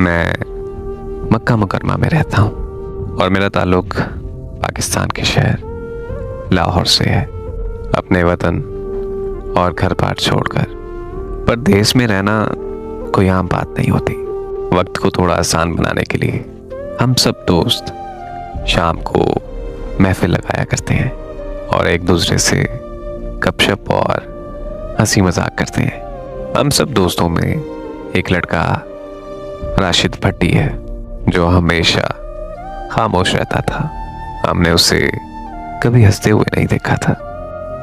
मैं मक्का मुकरमा में रहता हूँ और मेरा ताल्लुक पाकिस्तान के शहर लाहौर से है। अपने वतन और घर बार छोड़कर परदेश में रहना कोई आम बात नहीं होती। वक्त को थोड़ा आसान बनाने के लिए हम सब दोस्त शाम को महफिल लगाया करते हैं और एक दूसरे से गपशप और हंसी मजाक करते हैं। हम सब दोस्तों में एक लड़का राशिद भट्टी है जो हमेशा खामोश रहता था। हमने उसे कभी हंसते हुए नहीं देखा था,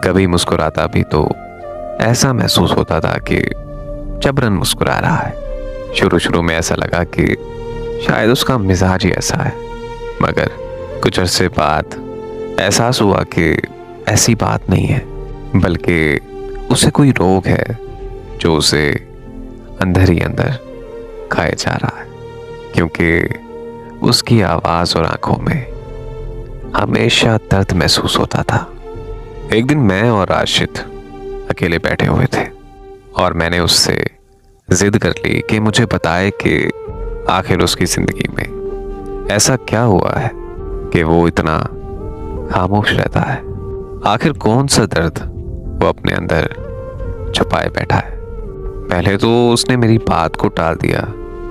कभी मुस्कुराता भी तो ऐसा महसूस होता था कि जबरन मुस्कुरा रहा है। शुरू शुरू में ऐसा लगा कि शायद उसका मिजाज ही ऐसा है, मगर कुछ अरसे बाद एहसास हुआ कि ऐसी बात नहीं है, बल्कि उसे कोई रोग है जो उसे अंदर ही अंदर खाए जा रहा है, क्योंकि उसकी आवाज और आंखों में हमेशा दर्द महसूस होता था। एक दिन मैं और राशिद अकेले बैठे हुए थे और मैंने उससे जिद कर ली कि मुझे बताए कि आखिर उसकी जिंदगी में ऐसा क्या हुआ है कि वो इतना खामोश रहता है। आखिर कौन सा दर्द वो अपने अंदर छुपाए बैठा है। पहले तो उसने मेरी बात को टाल दिया,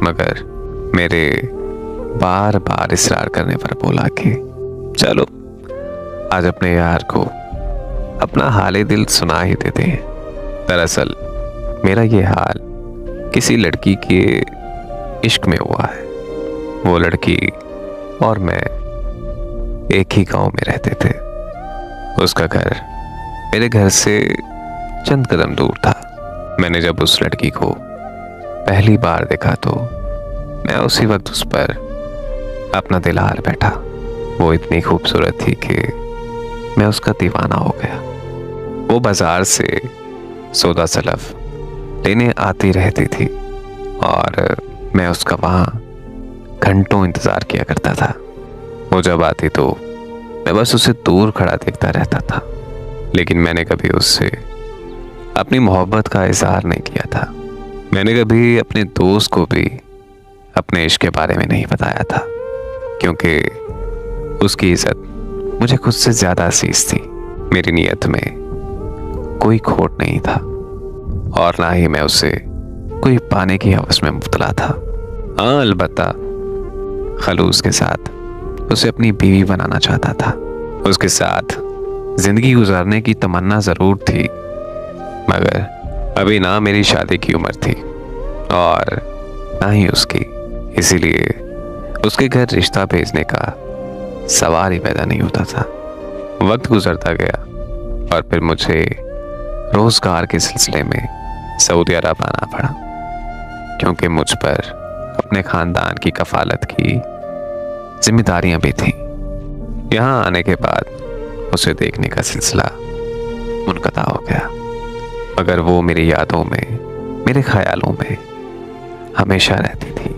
मगर मेरे बार बार इसरार करने पर बोला कि चलो आज अपने यार को अपना हाल दिल सुना ही देते हैं। दरअसल मेरा ये हाल किसी लड़की के इश्क में हुआ है। वो लड़की और मैं एक ही गांव में रहते थे। उसका घर मेरे घर से चंद कदम दूर था। मैंने जब उस लड़की को पहली बार देखा तो मैं उसी वक्त उस पर अपना दिल हार बैठा। वो इतनी खूबसूरत थी कि मैं उसका दीवाना हो गया। वो बाजार से सौदा सलफ लेने आती रहती थी और मैं उसका वहाँ घंटों इंतज़ार किया करता था। वो जब आती तो मैं बस उसे दूर खड़ा देखता रहता था, लेकिन मैंने कभी उससे अपनी मोहब्बत का इजहार नहीं किया था। मैंने कभी अपने दोस्त को भी अपने इश्क के बारे में नहीं बताया था, क्योंकि उसकी इज्जत मुझे खुद से ज़्यादा अजीज थी। मेरी नीयत में कोई खोट नहीं था और ना ही मैं उसे कोई पाने की हवस में मुब्तला था। हाँ, अलबत्ता खलूस के साथ उसे अपनी बीवी बनाना चाहता था। उसके साथ जिंदगी गुजारने की तमन्ना ज़रूर थी, मगर अभी ना मेरी शादी की उम्र थी और ना ही उसकी। इसीलिए उसके घर रिश्ता भेजने का सवाल ही पैदा नहीं होता था। वक्त गुजरता गया और फिर मुझे रोजगार के सिलसिले में सऊदी अरब आना पड़ा, क्योंकि मुझ पर अपने खानदान की कफालत की जिम्मेदारियां भी थीं। यहाँ आने के बाद उसे देखने का सिलसिला मुनक़ता हो गया, मगर वो मेरी यादों में, मेरे ख्यालों में हमेशा रहती थी।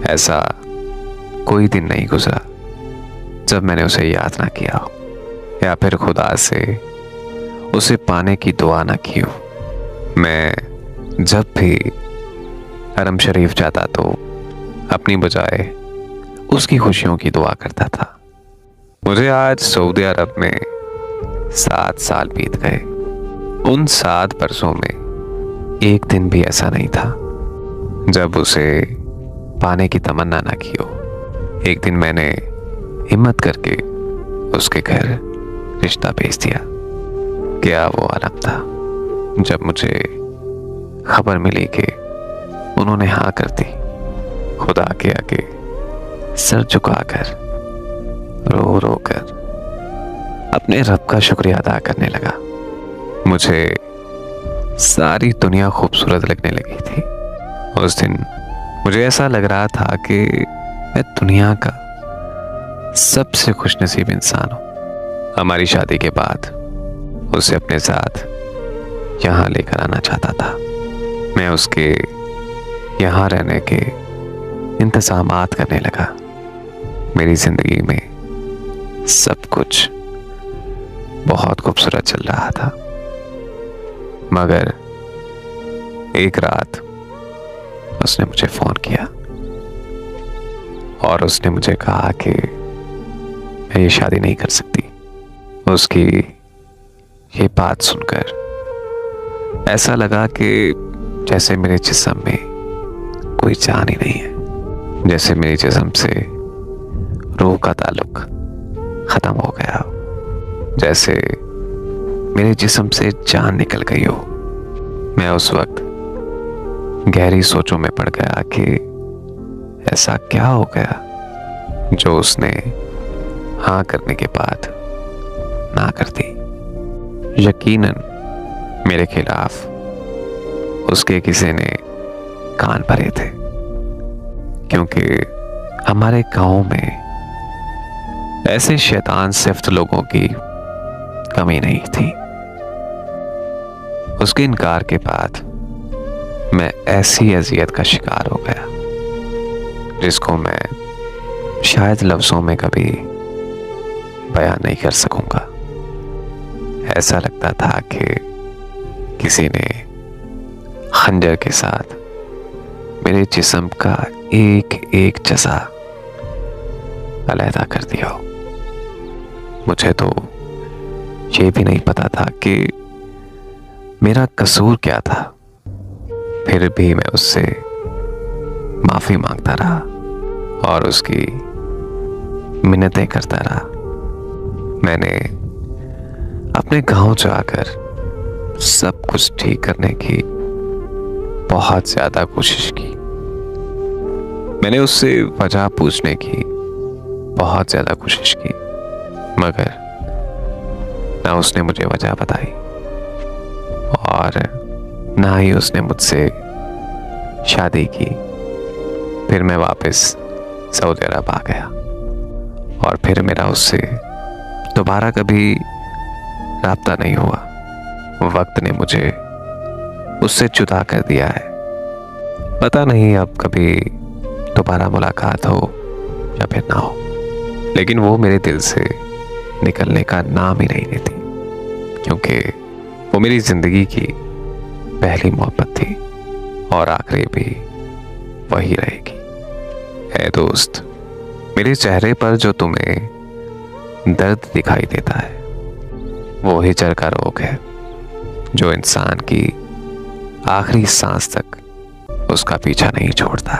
ऐसा कोई दिन नहीं गुजरा जब मैंने उसे याद ना किया हो या फिर खुदा से उसे पाने की दुआ ना की हो। मैं जब भी हरम शरीफ जाता तो अपनी बजाय उसकी खुशियों की दुआ करता था। मुझे आज सऊदी अरब में 7 साल बीत गए। उन 7 बरसों में एक दिन भी ऐसा नहीं था जब उसे पाने की तमन्ना ना की हो। एक दिन मैंने हिम्मत करके उसके घर रिश्ता भेज दिया। क्या वो आलम था जब मुझे खबर मिली कि उन्होंने हाँ कर दी। खुदा के आगे सर झुकाकर रो रो कर अपने रब का शुक्रिया अदा करने लगा। मुझे सारी दुनिया खूबसूरत लगने लगी थी। उस दिन मुझे ऐसा लग रहा था कि मैं दुनिया का सबसे खुशनसीब इंसान हूँ। हमारी शादी के बाद उसे अपने साथ यहाँ लेकर आना चाहता था। मैं उसके यहाँ रहने के इंतजामात करने लगा। मेरी जिंदगी में सब कुछ बहुत खूबसूरत चल रहा था, मगर एक रात उसने मुझे फोन किया और उसने मुझे कहा कि मैं ये शादी नहीं कर सकती। उसकी ये बात सुनकर ऐसा लगा कि जैसे मेरे जिस्म में कोई जान ही नहीं है, जैसे मेरे जिस्म से रूह का ताल्लुक खत्म हो गया हो, जैसे मेरे जिस्म से जान निकल गई हो। मैं उस वक्त गहरी सोचों में पड़ गया कि ऐसा क्या हो गया जो उसने हाँ करने के बाद ना कर दी। यकीनन मेरे खिलाफ उसके किसी ने कान भरे थे, क्योंकि हमारे गांव में ऐसे शैतान सिफ्त लोगों की कमी नहीं थी। उसके इनकार के बाद मैं ऐसी अजियत का शिकार हो गया जिसको मैं शायद लफ्जों में कभी बयान नहीं कर सकूंगा। ऐसा लगता था कि किसी ने खंजर के साथ मेरे जिस्म का एक एक जज़ा अलहदा कर दिया हो। मुझे तो ये भी नहीं पता था कि मेरा कसूर क्या था, फिर भी मैं उससे माफी मांगता रहा और उसकी मिन्नतें करता रहा। मैंने अपने गांव जाकर सब कुछ ठीक करने की बहुत ज्यादा कोशिश की। मैंने उससे वजह पूछने की बहुत ज्यादा कोशिश की, मगर ना उसने मुझे वजह बताई और ना ही उसने मुझसे शादी की। फिर मैं वापस सऊदी अरब आ गया और फिर मेरा उससे दोबारा कभी राब्ता नहीं हुआ। वक्त ने मुझे उससे जुदा कर दिया है। पता नहीं अब कभी दोबारा मुलाकात हो या फिर ना हो, लेकिन वो मेरे दिल से निकलने का नाम ही नहीं लेती, क्योंकि वो मेरी जिंदगी की पहली मोहब्बत थी और आखिरी भी वही रहेगी। ऐ दोस्त, मेरे चेहरे पर जो तुम्हें दर्द दिखाई देता है वो हिजर का रोग है, जो इंसान की आखिरी सांस तक उसका पीछा नहीं छोड़ता।